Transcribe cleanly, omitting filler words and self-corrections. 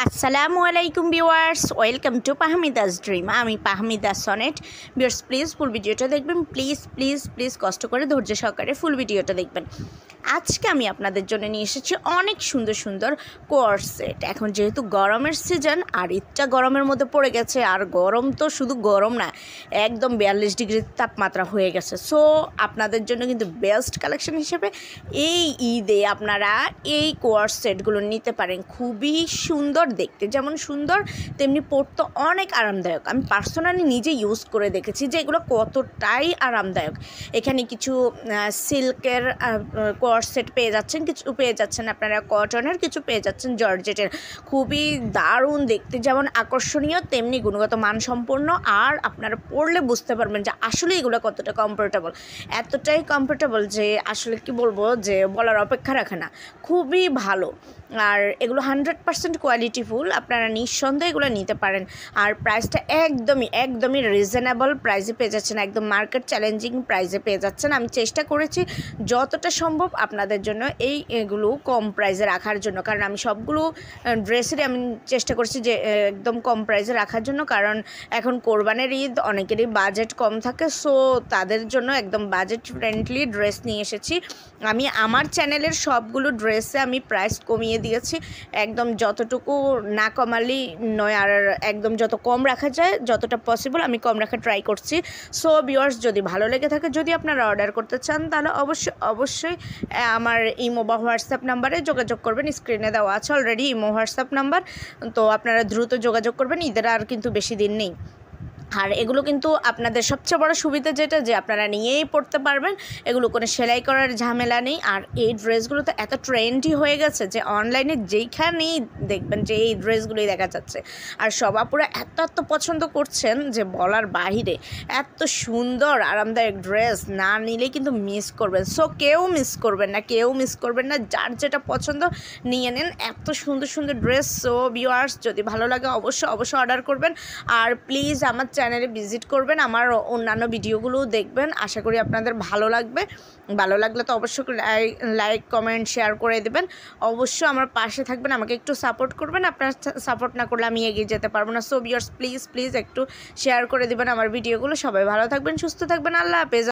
আসসালামু আলাইকুম viewers, welcome to পাহমিদাস dream. আমি পাহমিদা সনেট। ভিউয়ার্স প্লিজ ফুল ভিডিওটা দেখবেন, প্লিজ প্লিজ প্লিজ কষ্ট করে ধৈর্য সহকারে ফুল ভিডিওটা দেখবেন। আজকে আমি আপনাদের জন্য নিয়ে এসেছি অনেক সুন্দর সুন্দর কোয়ার্ড সেট। এখন যেহেতু গরমের সিজন আর ঈদটা গরমের মধ্যে পড়ে গেছে, আর গরম তো শুধু গরম না, একদম 42 ডিগ্রি তাপমাত্রা হয়ে গেছে। সো আপনাদের জন্য কিন্তু বেস্ট কালেকশন হিসেবে এই ঈদে আপনারা এই কোয়ার্ড সেটগুলো নিতে পারেন। খুবই সুন্দর, দেখতে যেমন সুন্দর তেমনি পরতে অনেক আরামদায়ক। আমি পার্সোনালি নিজে ইউজ করে দেখেছি যে এগুলো কতটাই আরামদায়ক। এখানে কিছু সিল্কের কোয়ার্ড সেট পেয়ে যাচ্ছেন, কিছু পেয়ে যাচ্ছেন আপনারা কটনের, কিছু পেয়ে যাচ্ছেন জর্জেটের। খুবই দারুণ, দেখতে যেমন আকর্ষণীয় তেমনি গুণগত মানসম্পন্ন। আর আপনারা পরলে বুঝতে পারবেন যে আসলে এগুলো কতটা কমফোর্টেবল, এতটাই কমফোর্টেবল যে আসলে কি বলবো, যে বলার অপেক্ষা রাখে না। খুবই ভালো, আর এগুলো 100% কোয়ালিটিফুল। আপনারা নিঃসন্দেহে এগুলো নিতে পারেন। আর প্রাইসটা একদমই রিজনেবল প্রাইসে পেয়ে যাচ্ছেন, একদম মার্কেট চ্যালেঞ্জিং প্রাইসে পেয়ে যাচ্ছেন। আমি চেষ্টা করেছি যতটা সম্ভব আপনাদের জন্য এগুলো কম প্রাইসে রাখার জন্য, কারণ আমি সবগুলো ড্রেসেরই আমি চেষ্টা করছি যে একদম কম প্রাইসে রাখার জন্য, কারণ এখন কোরবানির ঈদ, অনেকেরই বাজেট কম থাকে। সো তাদের জন্য একদম বাজেট ফ্রেন্ডলি ড্রেস নিয়ে এসেছি। আমি আমার চ্যানেলের সবগুলো ড্রেসে আমি প্রাইস কমিয়ে দিয়েছি, একদম যতটুকু না কমালেই নয়, আর একদম যত কম রাখা যায় যতটা পসিবল আমি কম রাখা ট্রাই করছি। সো ভিউয়ার্স, যদি ভালো লেগে থাকে, যদি আপনারা অর্ডার করতে চান, তাহলে অবশ্যই আমার ইমো বা হোয়াটসঅ্যাপ নাম্বারে যোগাযোগ করবেন। স্ক্রিনে দেওয়া আছে অলরেডি ইমো হোয়াটসঅ্যাপ নাম্বার, তো আপনারা দ্রুত যোগাযোগ করবেন। ঈদের আর কিন্তু বেশি দিন নেই। আর এগুলো কিন্তু আপনাদের সবচেয়ে বড় সুবিধা যেটা, যে আপনারা নিয়েই পড়তে পারবেন, এগুলো কোনো সেলাই করার ঝামেলা নেই। আর এই ড্রেসগুলো তো এত ট্রেন্ডি হয়ে গেছে যে অনলাইনে যেইখানেই দেখবেন যে এই ড্রেসগুলোই দেখা যাচ্ছে। আর সবাপুরা এত পছন্দ করছেন যে বলার বাহিরে। এত সুন্দর আরামদায়ক ড্রেস, না নিলে কিন্তু মিস করবেন। সো কেউ মিস করবেন না, যার যেটা পছন্দ নিয়ে নেন। এত সুন্দর সুন্দর ড্রেস। সো ভিউয়ার্স, যদি ভালো লাগে অবশ্যই অর্ডার করবেন। আর প্লিজ আমার চ্যানেলে ভিজিট করবেন, আমার অন্যান্য ভিডিওগুলোও দেখবেন। আশা করি আপনাদের ভালো লাগবে। ভালো লাগলে তো অবশ্যই লাইক কমেন্ট শেয়ার করে দেবেন। অবশ্যই আমার পাশে থাকবেন, আমাকে একটু সাপোর্ট করবেন। আপনার সাপোর্ট না করলে আমি এগিয়ে যেতে পারবো না। সো ভিউয়ার্স প্লিজ একটু শেয়ার করে দেবেন আমার ভিডিওগুলো। সবাই ভালো থাকবেন, সুস্থ থাকবেন। আল্লাহ হাফেজ।